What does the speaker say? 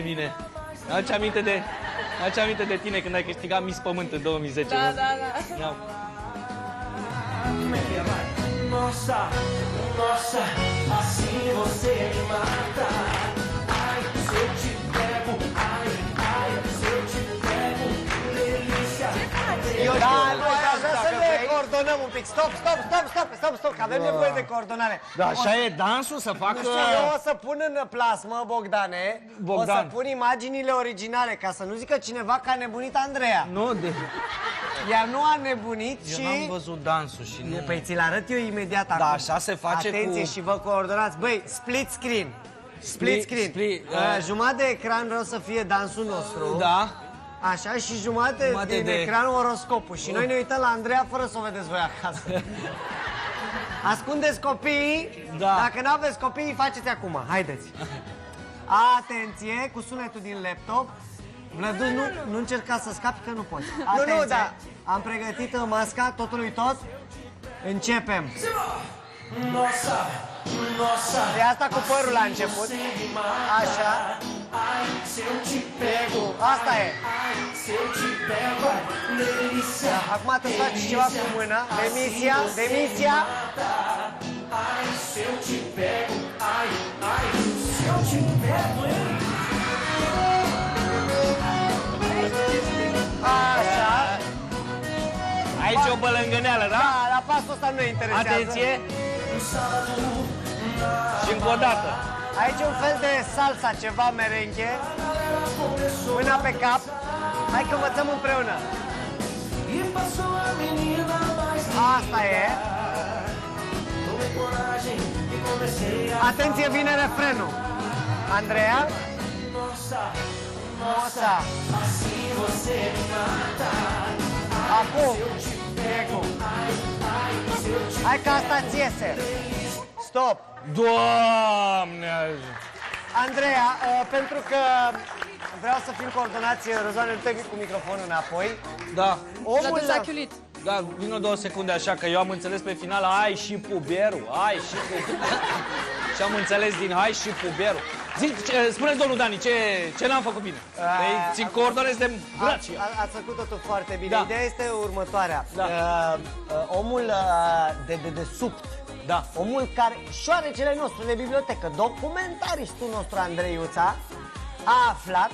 mine. Aduce aminte de tine când ai câștigat Miss Pământ în 2010. Da. Ia. Nossa, nossa, assim você me mata. Ai, se eu te pego, ai, ai, se eu te pego, delícia. Da, noi aș vrea să ne coordonăm un pic. Stop, că avem nevoie de coordonare. Da, așa e dansul să facă... Nu știu, eu o să pun în plasmă, Bogdan. O să pun imaginile originale, ca să nu zică cineva că a nebunit Andreea. Nu, de... Ea nu a nebunit Eu și... n-am văzut dansul și nu... Păi ți-l arăt eu imediat acum. Da, așa se face. Atenție cu... și vă coordonați. Băi, split screen. Split screen. Jumătate de ecran vreau să fie dansul nostru. Da. Așa, și jumătate din ecran oroscopul. Și noi ne uităm la Andreea fără să o vedeți voi acasă. Ascundeți copiii. Da. Dacă nu aveți copii, faceți acum. Haideți. Atenție, cu sunetul din laptop. Vlăduț, nu încerca să scapi, că nu poți. Atenție. Nu, da. Am pregătit masca totului tot. Începem. Nossa, nossa. De asta cu părul la început. Așa. Ai, se eu te pego. Asta e. Ai, se eu te pego, delícia. Acum te faci ceva cu mâna. Demisia. Ai, se eu te pego, ai, ai, se eu te pego, hein? Așa. Aici e o bălângâneală, da? Da, la pasul ăsta nu ne interesează. Atenție. Și încă o dată. Aici un fel de salsa, ceva merenche. Mâna pe cap. Hai că învățăm împreună. Asta e. Atenție, vine refrenul. Andreea. Nossa. Acum. Hai că asta ți iese. Stop. Doamne! Andreea, pentru că vreau să fim coordonați, Răzvan, nu te vii cu microfonul înapoi. Da. Omul la... Da, vină 2 secunde așa, că eu am înțeles pe final ai și puberul, ai și puberul. Și am înțeles din hai și puberul. Spune-ți, domnul Dani, ce n-am făcut bine? Ți coordonez de braci. Ați făcut totul foarte bine. Da. Ideea este următoarea. Da. Omul de dedesubt, da. omul care, șoarecele nostru de bibliotecă, documentaristul nostru Andrei Iuța, a aflat